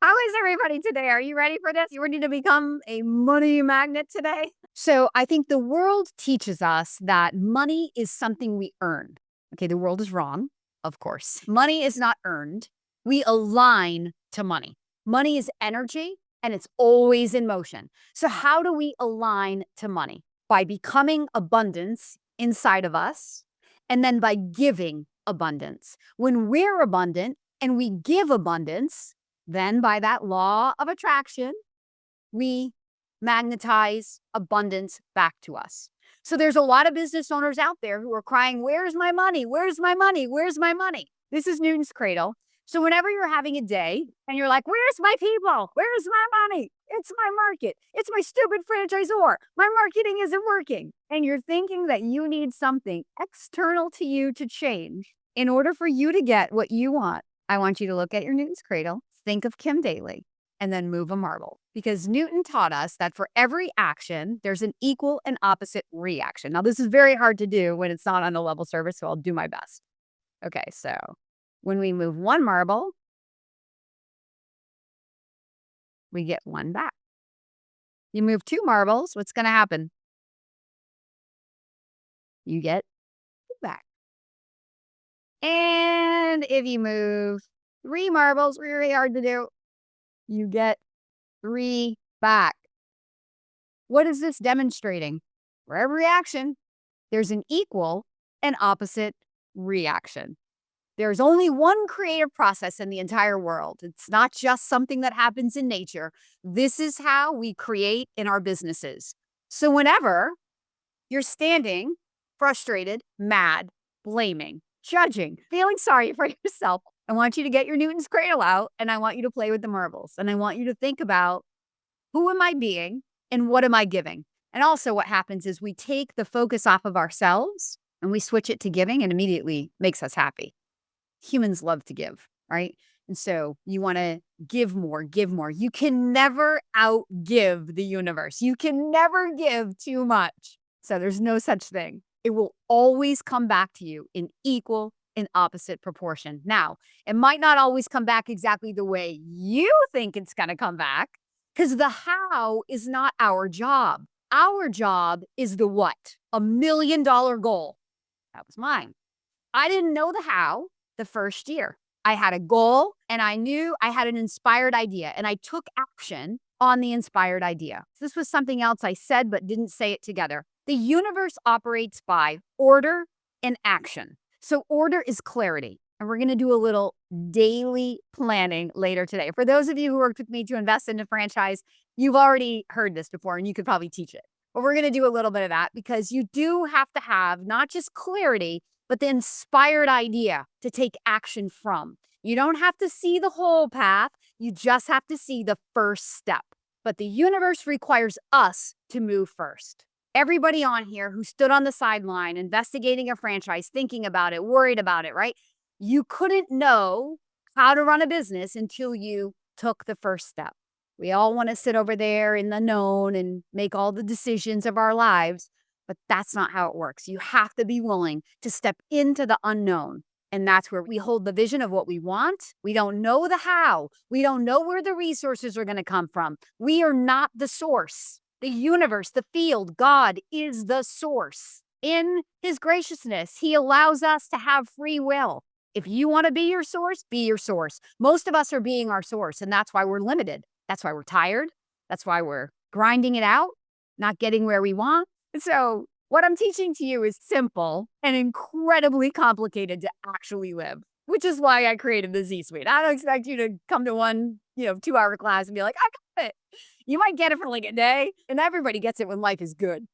How is everybody today? Are you ready for this? You ready to become a money magnet today? So, I think the world teaches us that money is something we earn. Okay, the world is wrong, of course. Money is not earned. We align to money. Money is energy and it's always in motion. So, how do we align to money? By becoming abundance inside of us and then by giving abundance. When we're abundant and we give abundance, then, by that law of attraction, we magnetize abundance back to us. So, there's a lot of business owners out there who are crying, "Where's my money? Where's my money? Where's my money?" This is Newton's cradle. So, whenever you're having a day and you're like, "Where's my people? Where's my money? It's my market. It's my stupid franchisor. My marketing isn't working." And you're thinking that you need something external to you to change in order for you to get what you want. I want you to look at your Newton's cradle, think of Kim Daly, and then move a marble. Because Newton taught us that for every action, there's an equal and opposite reaction. Now, this is very hard to do when it's not on a level surface, so I'll do my best. Okay, so when we move one marble, we get one back. You move two marbles, what's going to happen? You get two back. And if you move three marbles, really hard to do, you get three back. What is this demonstrating? For every action, there's an equal and opposite reaction. There's only one creative process in the entire world. It's not just something that happens in nature. This is how we create in our businesses. So whenever you're standing frustrated, mad, blaming, judging, feeling sorry for yourself, I want you to get your Newton's cradle out and I want you to play with the marbles. And I want you to think about, who am I being and what am I giving? And also what happens is we take the focus off of ourselves and we switch it to giving and immediately makes us happy. Humans love to give, right? And so you want to give more, give more. You can never outgive the universe. You can never give too much. So there's no such thing. It will always come back to you in equal and opposite proportion. Now, it might not always come back exactly the way you think it's going to come back, because the how is not our job. Our job is the what? $1 million goal. That was mine. I didn't know the how the first year. I had a goal and I knew I had an inspired idea and I took action on the inspired idea. This was something else I said but didn't say it together. The universe operates by order and action. So order is clarity. And we're going to do a little daily planning later today. For those of you who worked with me to invest in a franchise, you've already heard this before and you could probably teach it. But we're going to do a little bit of that because you do have to have not just clarity, but the inspired idea to take action from. You don't have to see the whole path. You just have to see the first step. But the universe requires us to move first. Everybody on here who stood on the sideline investigating a franchise, thinking about it, worried about it, right? You couldn't know how to run a business until you took the first step. We all want to sit over there in the known and make all the decisions of our lives, but that's not how it works. You have to be willing to step into the unknown. And that's where we hold the vision of what we want. We don't know the how. We don't know where the resources are going to come from. We are not the source. The universe, the field, God is the source. In His graciousness, He allows us to have free will. If you want to be your source, be your source. Most of us are being our source, and that's why we're limited. That's why we're tired. That's why we're grinding it out, not getting where we want. So what I'm teaching to you is simple and incredibly complicated to actually live, which is why I created the Z-Suite. I don't expect you to come to one, 2-hour class and be like, I got it. You might get it for like a day, and everybody gets it when life is good.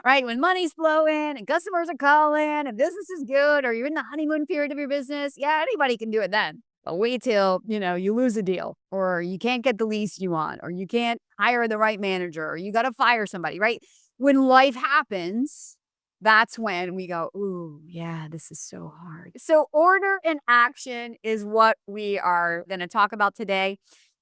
Right? When money's flowing and customers are calling and business is good, or you're in the honeymoon period of your business, yeah, anybody can do it then. But wait till, you lose a deal, or you can't get the lease you want, or you can't hire the right manager, or you got to fire somebody, right? When life happens, that's when we go, ooh, yeah, this is so hard. So order and action is what we are going to talk about today.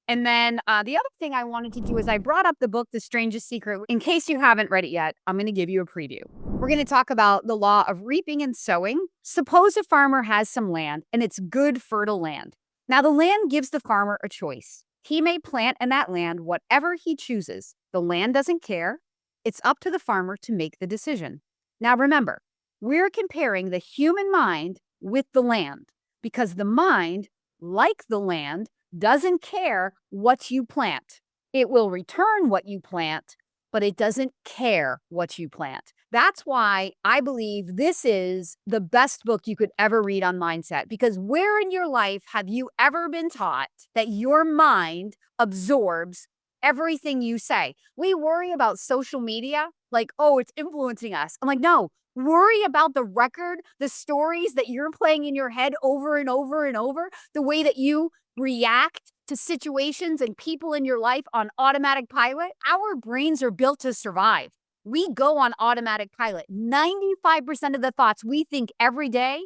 And then the other thing I wanted to do is I brought up the book, The Strangest Secret. In case you haven't read it yet, I'm going to give you a preview. We're going to talk about the law of reaping and sowing. Suppose a farmer has some land and it's good, fertile land. Now, the land gives the farmer a choice. He may plant in that land whatever he chooses. The land doesn't care. It's up to the farmer to make the decision. Now remember, we're comparing the human mind with the land because the mind, like the land, doesn't care what you plant. It will return what you plant, but it doesn't care what you plant. That's why I believe this is the best book you could ever read on mindset. Because where in your life have you ever been taught that your mind absorbs everything you say? We worry about social media, like, oh, it's influencing us. I'm like, no, worry about the record, the stories that you're playing in your head over and over and over, the way that you react to situations and people in your life on automatic pilot. Our brains are built to survive. We go on automatic pilot. 95% of the thoughts we think every day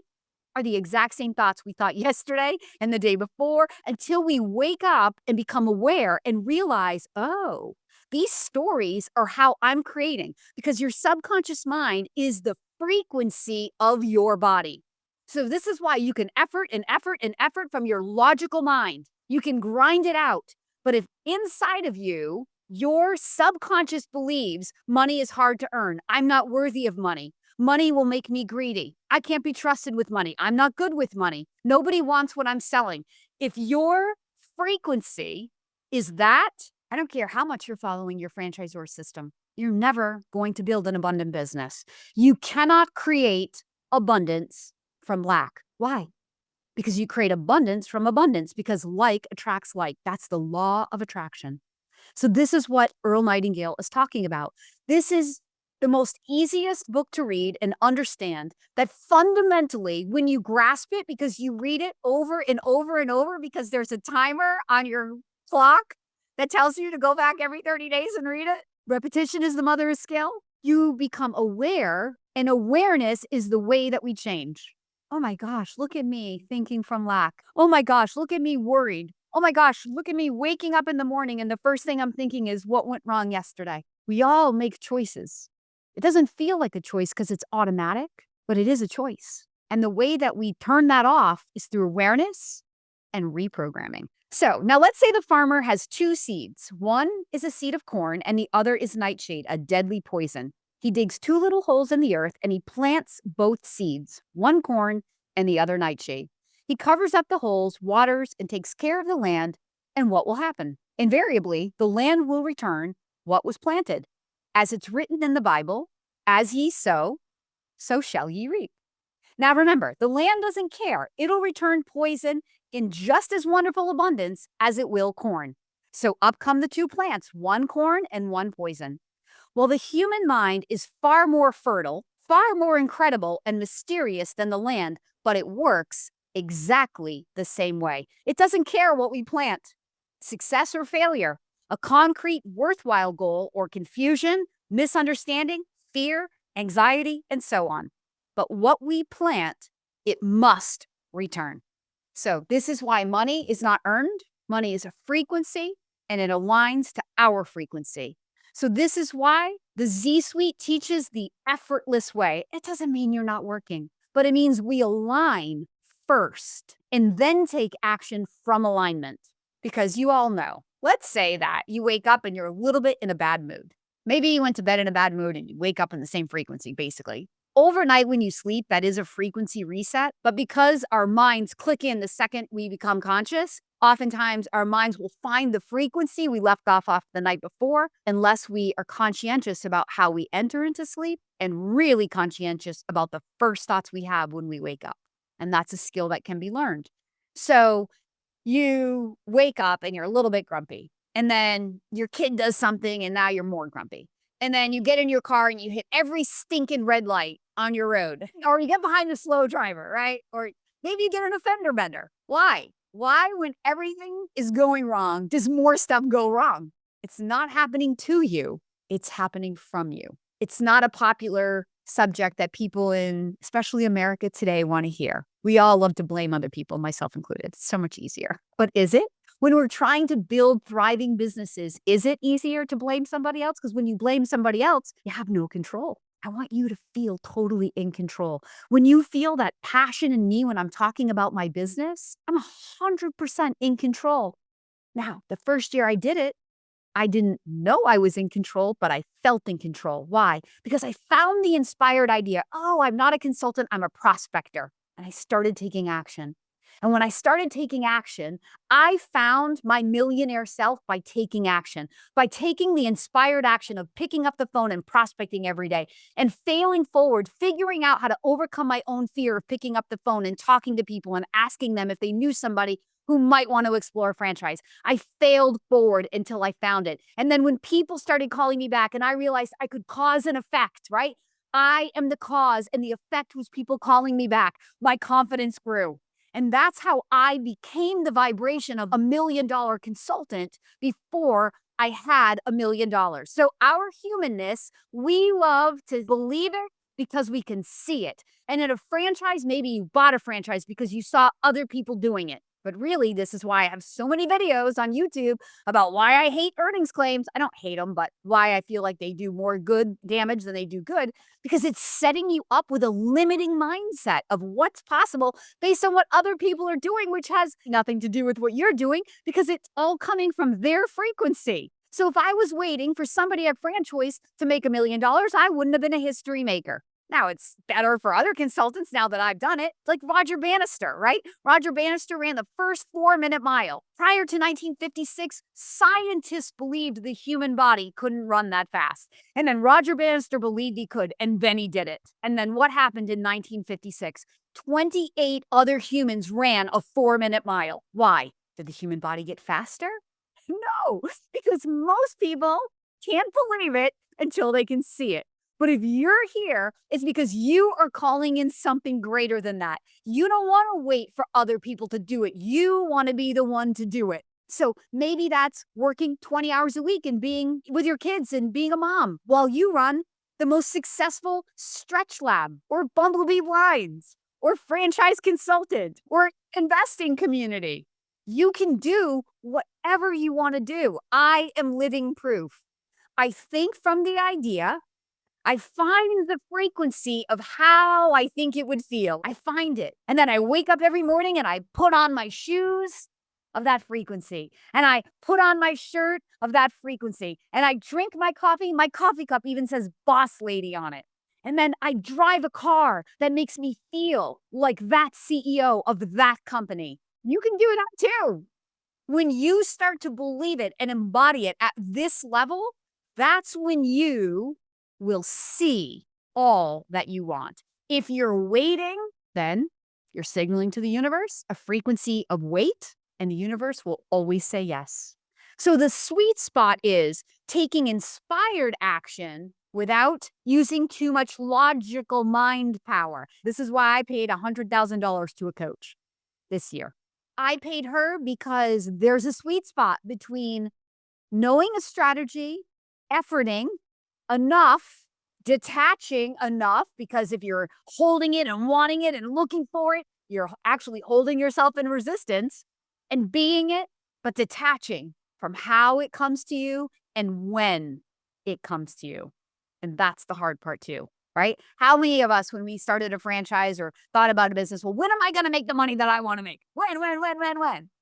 are the exact same thoughts we thought yesterday and the day before until we wake up and become aware and realize, oh, these stories are how I'm creating because your subconscious mind is the frequency of your body. So this is why you can effort and effort and effort from your logical mind. You can grind it out. But if inside of you, your subconscious believes money is hard to earn, I'm not worthy of money, money will make me greedy, I can't be trusted with money, I'm not good with money, nobody wants what I'm selling. If your frequency is that, I don't care how much you're following your franchisor system, you're never going to build an abundant business. You cannot create abundance from lack. Why? Because you create abundance from abundance because like attracts like. That's the law of attraction. So this is what Earl Nightingale is talking about. This is the most easiest book to read and understand that fundamentally, when you grasp it, because you read it over and over and over, because there's a timer on your clock that tells you to go back every 30 days and read it. Repetition is the mother of skill. You become aware, and awareness is the way that we change. Oh my gosh, look at me thinking from lack. Oh my gosh, look at me worried. Oh my gosh, look at me waking up in the morning and the first thing I'm thinking is what went wrong yesterday. We all make choices. It doesn't feel like a choice because it's automatic, but it is a choice. And the way that we turn that off is through awareness and reprogramming. So now let's say the farmer has two seeds. One is a seed of corn and the other is nightshade, a deadly poison. He digs two little holes in the earth and he plants both seeds, one corn and the other nightshade. He covers up the holes, waters, and takes care of the land. And what will happen? Invariably, the land will return what was planted. As it's written in the Bible, as ye sow, so shall ye reap. Now remember, the land doesn't care. It'll return poison in just as wonderful abundance as it will corn. So up come the two plants, one corn and one poison. Well, the human mind is far more fertile, far more incredible and mysterious than the land, but it works exactly the same way. It doesn't care what we plant, success or failure, a concrete, worthwhile goal or confusion, misunderstanding, fear, anxiety, and so on. But what we plant, it must return. So this is why money is not earned. Money is a frequency and it aligns to our frequency. So this is why the Z Suite teaches the effortless way. It doesn't mean you're not working, but it means we align first and then take action from alignment. Because you all know, let's say that you wake up and you're a little bit in a bad mood. Maybe you went to bed in a bad mood and you wake up in the same frequency, basically. Overnight when you sleep, that is a frequency reset. But because our minds click in the second we become conscious, oftentimes our minds will find the frequency we left off the night before, unless we are conscientious about how we enter into sleep and really conscientious about the first thoughts we have when we wake up. And that's a skill that can be learned. So you wake up and you're a little bit grumpy, and then your kid does something and now you're more grumpy. And then you get in your car and you hit every stinking red light on your road, or you get behind a slow driver, right? Or maybe you get an offender bender. Why? Why, when everything is going wrong, does more stuff go wrong? It's not happening to you. It's happening from you. It's not a popular subject that people in, especially America today, want to hear. We all love to blame other people, myself included. It's so much easier. But is it? When we're trying to build thriving businesses, is it easier to blame somebody else? Because when you blame somebody else, you have no control. I want you to feel totally in control. When you feel that passion in me when I'm talking about my business, I'm 100% in control. Now, the first year I did it, I didn't know I was in control, but I felt in control. Why? Because I found the inspired idea. Oh, I'm not a consultant, I'm a prospector. And I started taking action. And when I started taking action, I found my millionaire self by taking action, by taking the inspired action of picking up the phone and prospecting every day and failing forward, figuring out how to overcome my own fear of picking up the phone and talking to people and asking them if they knew somebody who might want to explore a franchise. I failed forward until I found it. And then when people started calling me back and I realized I could cause an effect, right? I am the cause and the effect was people calling me back. My confidence grew. And that's how I became the vibration of $1 million consultant before I had $1 million. So our humanness, we love to believe it because we can see it. And in a franchise, maybe you bought a franchise because you saw other people doing it. But really, this is why I have so many videos on YouTube about why I hate earnings claims. I don't hate them, but why I feel like they do more good damage than they do good, because it's setting you up with a limiting mindset of what's possible based on what other people are doing, which has nothing to do with what you're doing because it's all coming from their frequency. So if I was waiting for somebody at franchise to make $1 million, I wouldn't have been a history maker. Now, it's better for other consultants now that I've done it, like Roger Bannister, right? Roger Bannister ran the first 4-minute mile. Prior to 1956, scientists believed the human body couldn't run that fast. And then Roger Bannister believed he could, and then he did it. And then what happened in 1956? 28 other humans ran a 4-minute mile. Why? Did the human body get faster? No, because most people can't believe it until they can see it. But if you're here, it's because you are calling in something greater than that. You don't want to wait for other people to do it. You want to be the one to do it. So maybe that's working 20 hours a week and being with your kids and being a mom while you run the most successful stretch lab or bumblebee blinds or franchise consultant or investing community. You can do whatever you want to do. I am living proof. I think from the idea, I find the frequency of how I think it would feel. I find it. And then I wake up every morning and I put on my shoes of that frequency. And I put on my shirt of that frequency. And I drink my coffee. My coffee cup even says boss lady on it. And then I drive a car that makes me feel like that CEO of that company. You can do that too. When you start to believe it and embody it at this level, that's when you will see all that you want. If you're waiting, then you're signaling to the universe a frequency of wait, and the universe will always say yes. So the sweet spot is taking inspired action without using too much logical mind power. This is why I paid $100,000 to a coach this year. I paid her because there's a sweet spot between knowing a strategy, efforting enough, detaching enough, because if you're holding it and wanting it and looking for it, you're actually holding yourself in resistance, and being it, but detaching from how it comes to you and when it comes to you. And that's the hard part too, right? How many of us, when we started a franchise or thought about a business, well, when am I going to make the money that I want to make? When,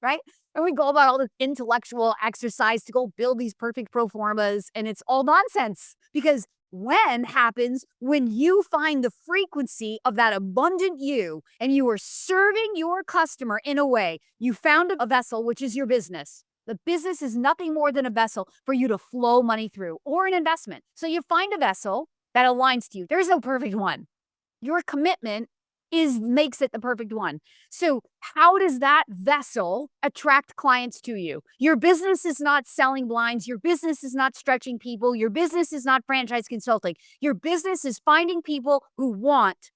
right? And we go about all this intellectual exercise to go build these perfect pro formas, and it's all nonsense because when happens when you find the frequency of that abundant you and you are serving your customer in a way. You found a vessel, which is your business. The business is nothing more than a vessel for you to flow money through or an investment. So you find a vessel that aligns to you. There's no perfect one. Your commitment makes it the perfect one. So how does that vessel attract clients to you? Your business is not selling blinds. Your business is not stretching people. Your business is not franchise consulting. Your business is finding people who want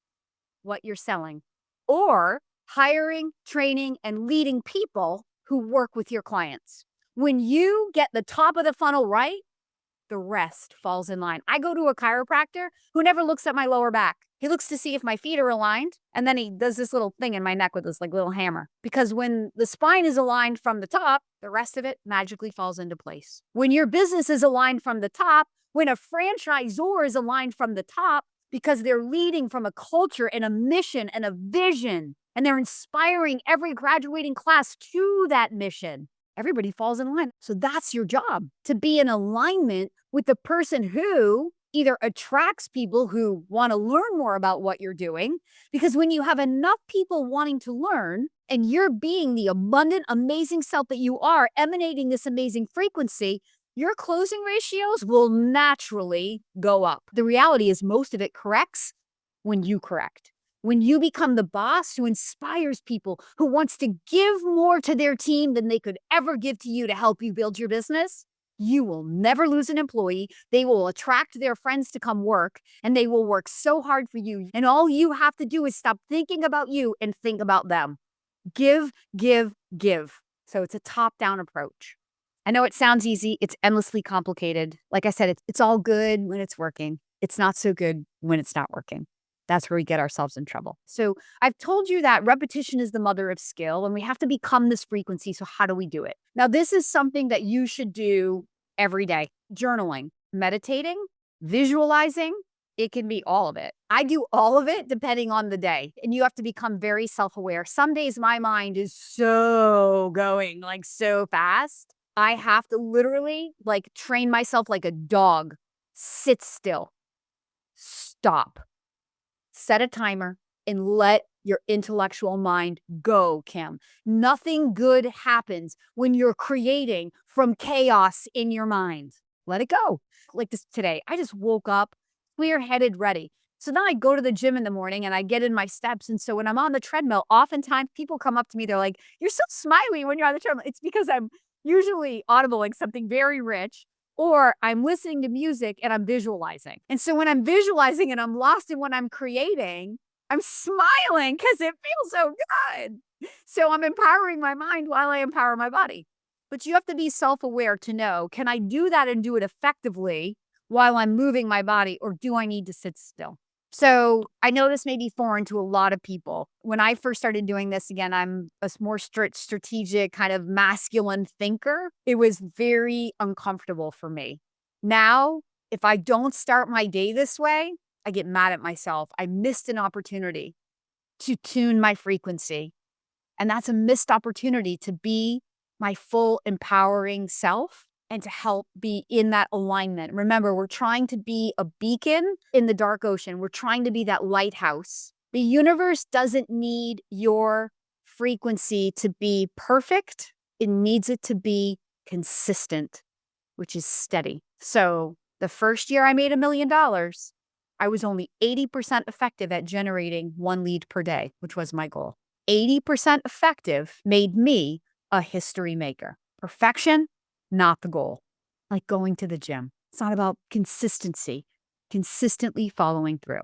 what you're selling, or hiring, training, and leading people who work with your clients. When you get the top of the funnel right, the rest falls in line. I go to a chiropractor who never looks at my lower back. He looks to see if my feet are aligned, and then he does this little thing in my neck with this like little hammer. Because when the spine is aligned from the top, the rest of it magically falls into place. When your business is aligned from the top, when a franchisor is aligned from the top, because they're leading from a culture and a mission and a vision, and they're inspiring every graduating class to that mission, everybody falls in line. So that's your job, to be in alignment with the person who either attracts people who want to learn more about what you're doing. Because when you have enough people wanting to learn and you're being the abundant, amazing self that you are, emanating this amazing frequency, your closing ratios will naturally go up. The reality is most of it corrects when you correct. When you become the boss who inspires people, who wants to give more to their team than they could ever give to you to help you build your business, you will never lose an employee. They will attract their friends to come work, and they will work so hard for you. And all you have to do is stop thinking about you and think about them. Give, give, give. So it's a top-down approach. I know it sounds easy. It's endlessly complicated. Like I said, it's all good when it's working. It's not so good when it's not working. That's where we get ourselves in trouble. So I've told you that repetition is the mother of skill, and we have to become this frequency. So how do we do it? Now, this is something that you should do every day. Journaling, meditating, visualizing. It can be all of it. I do all of it depending on the day. And you have to become very self-aware. Some days my mind is so going, like so fast. I have to literally like train myself like a dog. Sit still. Stop. Set a timer and let your intellectual mind go, Kim. Nothing good happens when you're creating from chaos in your mind. Let it go. Like this today, I just woke up clear-headed, ready. So then I go to the gym in the morning and I get in my steps. And so when I'm on the treadmill, oftentimes people come up to me, they're like, "You're so smiley when you're on the treadmill." It's because I'm usually audibling something very rich, or I'm listening to music and I'm visualizing. And so when I'm visualizing and I'm lost in what I'm creating, I'm smiling because it feels so good. So I'm empowering my mind while I empower my body. But you have to be self-aware to know, can I do that and do it effectively while I'm moving my body, or do I need to sit still? So I know this may be foreign to a lot of people. When I first started doing this, again, I'm a more strategic kind of masculine thinker. It was very uncomfortable for me. Now, if I don't start my day this way, I get mad at myself. I missed an opportunity to tune my frequency. And that's a missed opportunity to be my full empowering self and to help be in that alignment. Remember, we're trying to be a beacon in the dark ocean. We're trying to be that lighthouse. The universe doesn't need your frequency to be perfect. It needs it to be consistent, which is steady. So the first year I made $1 million, I was only 80% effective at generating 1 lead per day, which was my goal. 80% effective made me a history maker. Perfection, not the goal. Like going to the gym. It's not about consistency, consistently following through.